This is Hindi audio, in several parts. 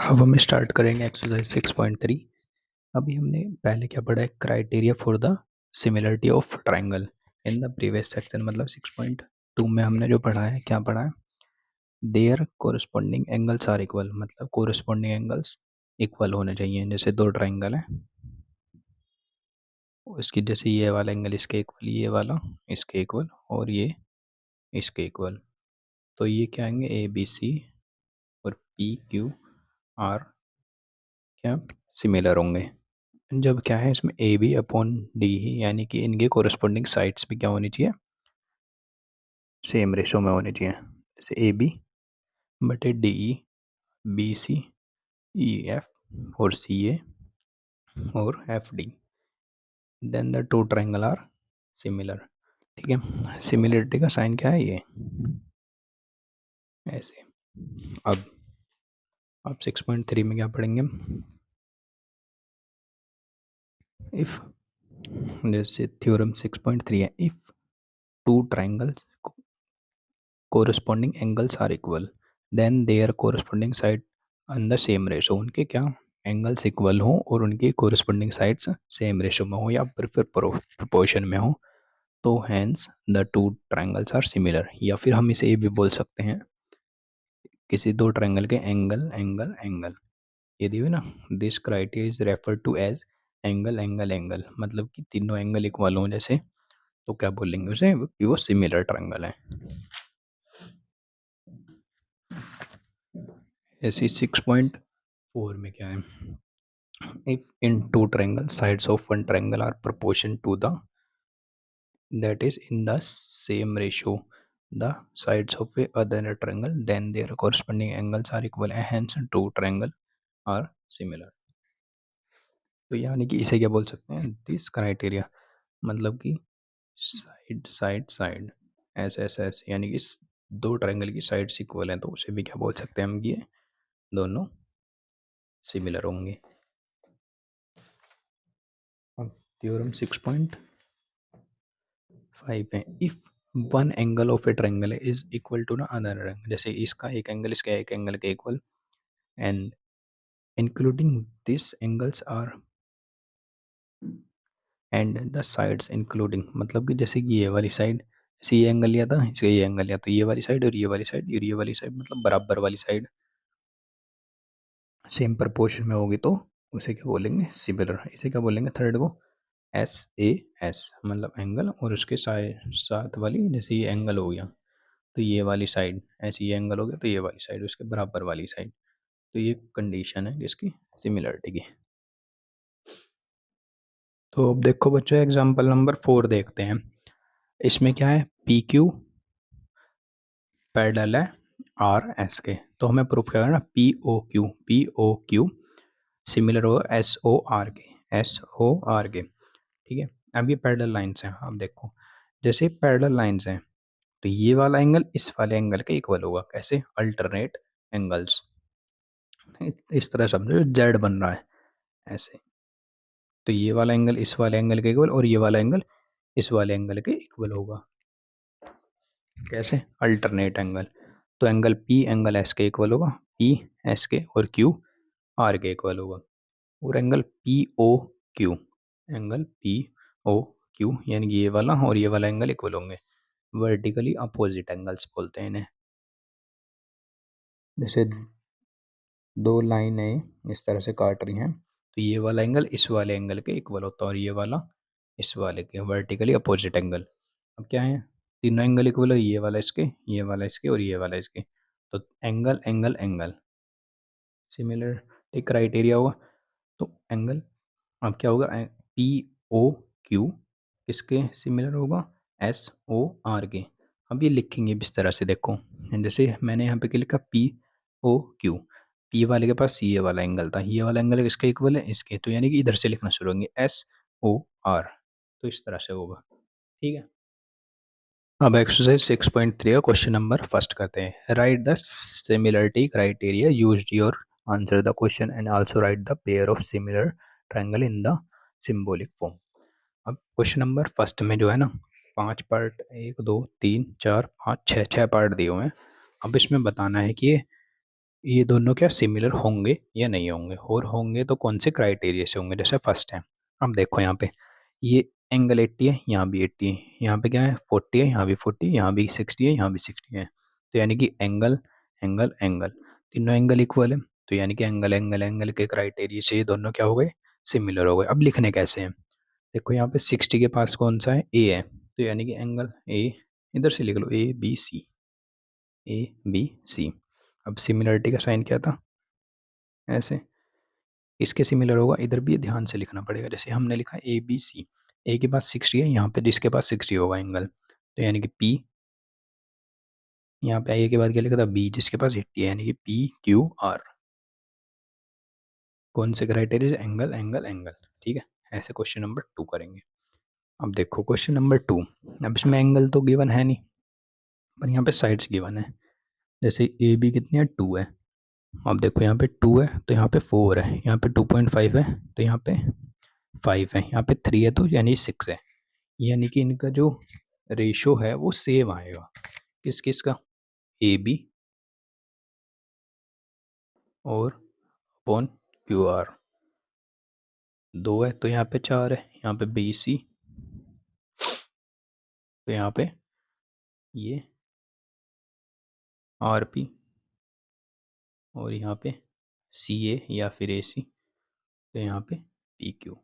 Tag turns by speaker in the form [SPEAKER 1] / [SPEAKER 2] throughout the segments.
[SPEAKER 1] अब हम स्टार्ट करेंगे एक्सरसाइज 6.3। अभी हमने पहले क्या पढ़ा है, criteria for the similarity of triangle in the previous section. मतलब 6.2 में हमने जो पढ़ा है, क्या पढ़ा है, देयर कोरिस्पोंडिंग एंगल्स आर इक्वल। मतलब कोरिस्पोंडिंग एंगल्स इक्वल होने चाहिए। जैसे दो ट्राइंगल है, इसकी जैसे ये वाला एंगल इसके इक्वल, ये वाला इसके इक्वल और ये इसके इक्वल, तो ये क्या आएंगे, ए बी सी और पी क्यू आर क्या सिमिलर होंगे। जब क्या है इसमें ए बी अपॉन डी ही, यानी कि इनके कोरिस्पोंडिंग साइड्स भी क्या होनी चाहिए, सेम रेशो में होनी चाहिए। जैसे ए बी बटे D E, B C E F और सी ए और F D, then the two triangle are similar. ठीक है, सिमिलरिटी का साइन क्या है, ये ऐसे। अब 6.3 में क्या पढ़ेंगे, इफ, जैसे थ्योरम 6.3 है, if two triangles corresponding angles are equal then their corresponding side on the same ratio। उनके क्या एंगल्स इक्वल हो और उनकी corresponding sides सेम रेशो में हो या फिर प्रोपोर्शन में हो, तो hence the two triangles are similar। या फिर हम इसे ये भी बोल सकते हैं, किसी दो ट्रायंगल के एंगल एंगल एंगल ये दी हुई ना, this criteria is refer to as angle angle angle. मतलब कि तीनों एंगल इक्वल हो जैसे, तो क्या बोलेंगे उसे कि वो सिमिलर ट्रायंगल है। ऐसी 6.4 में क्या है, if in two triangles sides of one triangle are proportion to the, that is in the same ratio the sides of a other triangle, then their corresponding angles are equal and hence two triangle are similar। तो यानी कि इसे क्या बोल सकते हैं, दिस क्राइटेरिया, मतलब कि side side side S S S, यानी कि दो ट्रायंगल की साइड्स इक्वल हैं, तो उसे भी क्या बोल सकते हैं हम, ये दोनों सिमिलर होंगे। अब थ्योरम 6.5 है, if one angle of a triangle is equal to another angle. जैसे इसका एक एंगल इसका एक एंगल के equal and including this angles are and the sides including, मतलब कि जैसे कि ये वाली साइड, जैसे ये एंगल लिया था, इसका ये एंगल लिया, तो ये वाली साइड और ये वाली साइड और ये वाली साइड, मतलब बराबर वाली साइड सेम प्रपोर्शन में होगी, तो उसे क्या बोलेंगे, सिमिलर। इसे क्या बोलेंगे, थर्ड को एस ए एस, मतलब एंगल और उसके साथ वाली, जैसे ये एंगल हो गया तो ये वाली साइड, ऐसे ये एंगल हो गया तो ये वाली साइड उसके बराबर वाली साइड, तो ये कंडीशन है किसकी, सिमिलरिटी की। तो अब देखो बच्चों, एग्जांपल नंबर 4 देखते हैं। इसमें क्या है, पी क्यू पैरेलल है आर एस के, तो हमें प्रूफ क्या करना, पी ओ क्यू सिमिलर होगा एस ओ आर के। ठीक है, अब ये पैरेलल लाइंस हैं। अब देखो, जैसे पैरेलल लाइंस हैं तो ये वाला एंगल इस वाले एंगल के इक्वल होगा। कैसे, अल्टरनेट एंगल्स, इस तरह समझो, जेड बन रहा है ऐसे, तो ये वाला एंगल इस वाले एंगल के इक्वल और ये वाला एंगल इस वाले एंगल के इक्वल होगा। कैसे, अल्टरनेट एंगल, तो एंगल पी एंगल एस के इक्वल होगा, पी एस के और क्यू आर के इक्वल होगा। और angle P O Q, angle P O Q यानी कि ये वाला और ये वाला एंगल इक्वल होंगे। वर्टिकली अपोजिट एंगल्स बोलते हैं इन्हें। जैसे दो लाइनें इस तरह से काट रही हैं, तो ये वाला एंगल इस वाले एंगल के इक्वल होता है और ये वाला इस वाले के, वर्टिकली अपोजिट एंगल। अब क्या है, तीनों एंगल इक्वल है, ये वाला इसके, ये वाला इसके और ये वाला इसके, तो एंगल एंगल एंगल सिमिलर एक क्राइटेरिया होगा। तो एंगल अब क्या होगा, पी ओ क्यू किसके सिमिलर होगा, एस ओ आर के। अब ये लिखेंगे इस तरह से, देखो जैसे मैंने यहाँ पे क्या लिखा, पी ओ क्यू, पी वाले के पास ये वाला एंगल था, ये वाला एंगल इसके इक्वल है इसके, तो यानी कि इधर से लिखना शुरू होंगे एस ओ आर, तो इस तरह से होगा। ठीक है, अब एक्सरसाइज 6.3 का क्वेश्चन नंबर फर्स्ट करते हैं। Right the similarity criteria used your answer the question and also right the pair of similar triangle in the symbolic form. अब क्वेश्चन नंबर फर्स्ट में जो है ना, 5 पार्ट, 1 2 3 4 5 6 पार्ट दिए हुए हैं। अब इसमें बताना है कि ये दोनों क्या सिमिलर होंगे या नहीं होंगे, और होंगे तो कौन से क्राइटेरिया से होंगे। जैसे फर्स्ट है, अब देखो यहाँ पे ये एंगल 80 है, यहाँ भी 80 है, यहाँ पे क्या है 40 है, यहाँ भी 40, यहाँ भी 60 है, यहाँ भी 60 है। तो यानी कि एंगल एंगल एंगल तीनों एंगल इक्वल है। तो यानी कि एंगल एंगल एंगल के क्राइटेरिया से ये दोनों क्या हो गए, सिमिलर हो गए। अब लिखने कैसे हैं, देखो यहाँ पे 60 के पास कौन सा है, ए है, तो यानी कि एंगल ए, इधर से लिख लो ए बी सी, ए बी सी। अब सिमिलरिटी का साइन क्या था, ऐसे, इसके सिमिलर होगा, इधर भी ध्यान से लिखना पड़ेगा। जैसे हमने लिखा ए बी सी, ए के पास 60 है, यहाँ पे जिसके पास 60 होगा एंगल, तो यानी कि पी, यहाँ पे ए के बाद क्या लिखा था बी, जिसके पास 80 है, यानी कि पी क्यू आर। कौन से क्राइटेरिया, एंगल एंगल एंगल। ठीक है, ऐसे क्वेश्चन नंबर 2 करेंगे। अब देखो क्वेश्चन नंबर 2, अब इसमें एंगल तो गिवन है नहीं, पर यहाँ पे साइड्स गिवन है। जैसे ए बी कितनी है, 2 है। अब देखो यहाँ पे 2 है तो यहाँ पे 4 है, यहाँ पे 2.5 है तो यहाँ पे 5 है, यहाँ पे 3 है तो यानी 6 है। यानी कि इनका जो रेशो है वो सेम आएगा, किस किस का, ए बी और अपॉन क्यू आर। 2 है तो यहाँ पे 4 है, यहाँ पे बी सी, तो यहाँ पे ये आर पी, और यहाँ पे सी ए या फिर ए सी, तो यहाँ पे पी क्यू।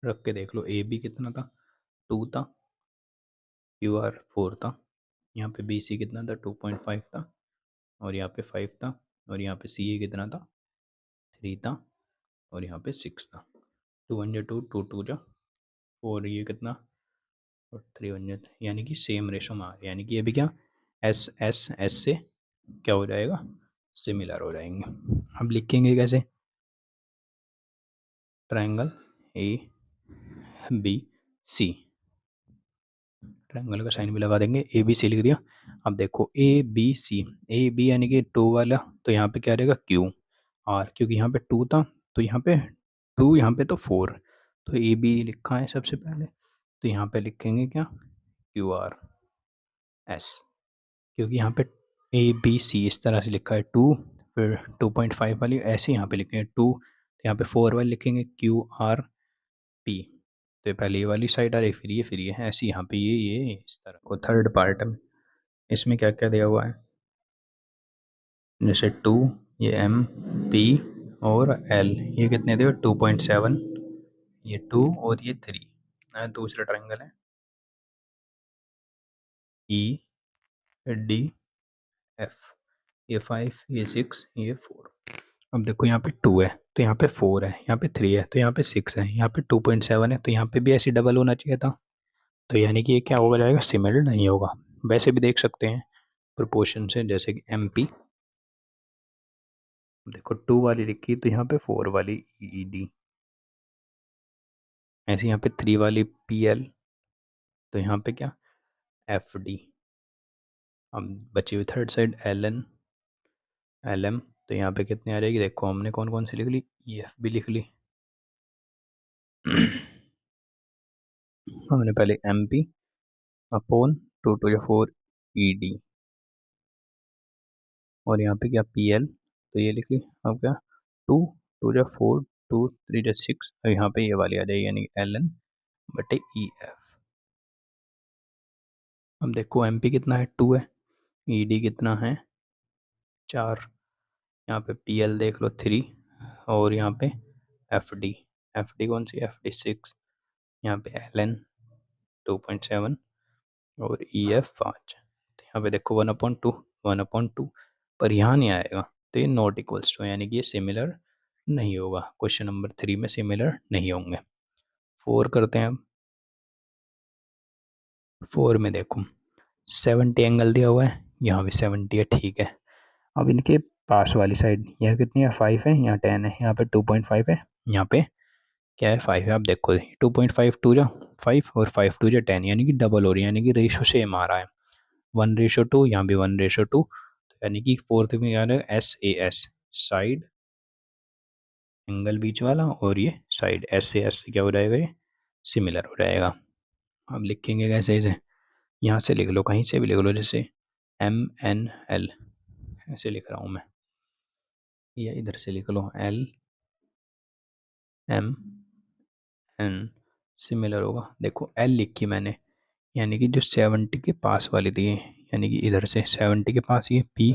[SPEAKER 1] रख के देख लो, ए बी कितना था, 2 था, क्यू आर 4 था, यहाँ पे बी सी कितना था, 2.5 था, और यहाँ पे 5 था, और यहाँ पे सी ए कितना था, 3 था, और यहाँ पे 6 था। 2 टू टू जा, और ये कितना, और 300, यानी कि सेम रेशो में आ रहा है। यानी कि ये भी क्या, एस एस एस से क्या हो जाएगा, सिमिलर हो जाएंगे। अब लिखेंगे कैसे, triangle A B C, triangle का साइन भी लगा देंगे, ए बी सी लिख दिया। अब देखो ए बी सी, ए बी यानी कि 2 वाला, तो यहाँ पे क्या रहेगा क्यू आर, क्योंकि यहाँ पे 2 था, तो यहाँ पे 2, यहाँ पे तो 4, तो ए बी लिखा है सबसे पहले, तो यहाँ पे लिखेंगे क्या, क्यू आर एस, क्योंकि यहाँ पे ए बी सी इस तरह से लिखा है 2, फिर 2.5 वाली ऐसे यहाँ पे लिखेंगे 2, तो यहाँ पे 4 वाली लिखेंगे क्यू आर पी। तो पहले ये वाली साइड आ रही, फिर ये है ऐसे, यहाँ पे ये इस तरह को थर्ड पार्ट है। इसमें क्या क्या दिया हुआ है, जैसे 2, ये एम पी और एल, ये कितने दिए, 2.7, ये 2 और ये 3। दूसरा ट्रायंगल है ई डी एफ, ये 5, ये 6, ये 4। अब देखो यहाँ पे 2 है तो यहाँ पे 4 है, यहाँ पे 3 है तो यहाँ पे 6 है, यहाँ पे 2.7 है तो यहाँ पे भी ऐसे डबल होना चाहिए था। तो यानी कि ये क्या होगा जाएगा, सिमिलर नहीं होगा। वैसे भी देख सकते हैं प्रोपोर्शन से, जैसे कि एम पी, देखो 2 वाली लिखी तो यहाँ पे 4 वाली ई डी, ऐसे यहाँ पे 3 वाली पी एल, तो यहाँ पे क्या एफ डी। अब बची हुई third side L N L M, तो यहाँ पे कितनी आ जाएगी, देखो हमने कौन कौन सी लिख ली, ई एफ भी लिख ली। हमने पहले M P upon 2 to 4 E D, और यहाँ पे क्या पी एल, तो ये लिख ली। अब क्या 2 टू जा 4, 2 3 जा 6, और यहाँ पे ये वाली आ जाएगी, यानी एल एन बटे ई एफ। अब देखो एम पी कितना है, 2 है, ई डी कितना है, 4, यहाँ पे पी एल देख लो 3, और यहाँ पे एफ डी कौन सी, एफ डी 6, यहाँ पे एल एन 2.7, और ई एफ 5। तो यहाँ पे देखो 1/2, 1/2, पर यहाँ नहीं आएगा, तो ये नॉट इक्वल्स टू, यानी कि ये सिमिलर नहीं होगा। क्वेश्चन नंबर 3 में सिमिलर नहीं होंगे। 4 करते हैं अब। 4 में देखो 70 एंगल दिया हुआ है, यहाँ भी 70 है, ठीक है। अब इनके पास वाली साइड यहाँ कितनी है, 5 है, यहाँ 10 है, यहाँ पे 2.5 है, यहाँ पे क्या है 5 है। आप देखो 2.5 टू जा 5 और 5 टू जा 10, यानी कि डबल हो रही है, यानी कि रेशो सेम आ रहा है, 1:2, यहाँ भी 1:2, यानी कि फोर्थ में आ रहा है S A S, side angle बीच वाला, और ये साइड एस ए एस क्या हो जाएगा, ये सिमिलर हो जाएगा। अब लिखेंगे कैसे इसे, यहाँ से लिख लो, कहीं से भी लिख लो, जैसे एम एन एल ऐसे लिख रहा हूँ मैं। या इधर से लिख लो L M N, सिमिलर होगा। देखो L लिखी मैंने, यानी कि जो 70 के पास वाली थी, यानी कि इधर से 70 के पास ये P,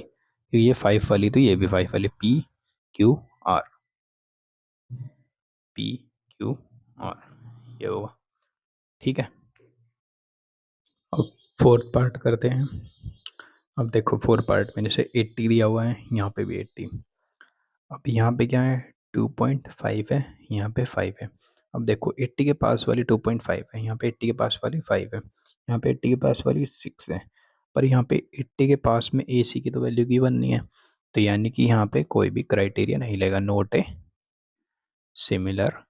[SPEAKER 1] ये 5 वाली तो ये भी 5 वाली, PQR, PQR ये होगा। ठीक है, अब फोर्थ पार्ट करते हैं। अब देखो फोर्थ पार्ट में जैसे 80 दिया हुआ है, यहाँ पे भी 80। अब यहाँ पे क्या है, 2.5 है, यहाँ पे 5 है। अब देखो 80 के पास वाली 2.5 है, यहाँ पे 80 के पास वाली 5 है, यहाँ पे 80 के पास वाली 6 है, पर यहाँ पे 80 के पास में AC की तो वैल्यू गिवन नहीं है, तो यानी कि यहाँ पे कोई भी क्राइटेरिया नहीं लेगा, नोट ए सिमिलर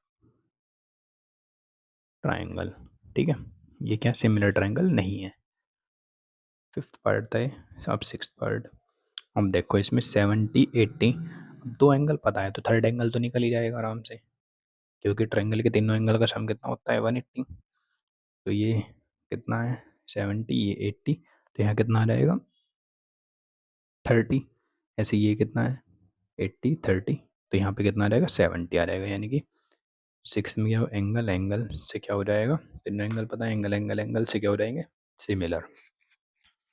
[SPEAKER 1] ट्राइंगल। ठीक है, ये क्या सिमिलर ट्राइंगल नहीं है। फिफ्थ पार्ट था ये, अब सिक्स पार्ट। अब देखो इसमें 70 80, अब दो एंगल पता है तो थर्ड एंगल तो निकल ही जाएगा आराम से, क्योंकि ट्रायंगल के तीनों एंगल का सम कितना होता है 180। तो ये कितना है 70, ये 80, तो यहाँ कितना आ जाएगा 30। ऐसे ये कितना है 80 30, तो यहाँ पे कितना आ जाएगा 70 आ जाएगा, यानी कि सिक्स में क्या एंगल एंगल से क्या हो जाएगा, तीनों एंगल पता है, एंगल एंगल एंगल से क्या हो जाएंगे सिमिलर।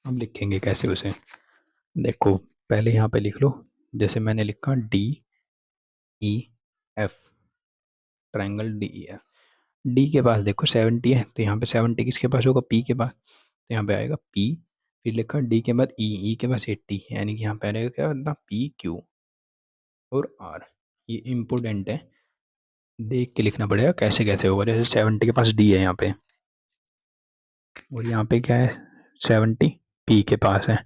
[SPEAKER 1] अब लिखेंगे कैसे उसे, देखो पहले यहाँ पे लिख लो, जैसे मैंने लिखा DEF, ट्रायंगल DEF। डी के पास देखो 70 है, तो यहाँ पे 70 किसके पास होगा, P के पास, तो यहाँ पे आएगा P, फिर लिखा D के बाद E के पास 80, यानी कि यहाँ पे आएगा क्या बता, PQ और R। ये इम्पोर्टेंट है, देख के लिखना पड़ेगा कैसे कैसे होगा। जैसे 70 के पास D है यहाँ पे, और यहाँ पे क्या है 70 P के पास है,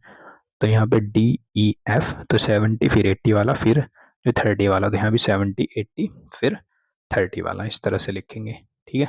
[SPEAKER 1] तो यहाँ पे DEF, तो 70 फिर 80 वाला, फिर जो 30 वाला, तो यहाँ भी 70 80 फिर 30 वाला, इस तरह से लिखेंगे। ठीक है।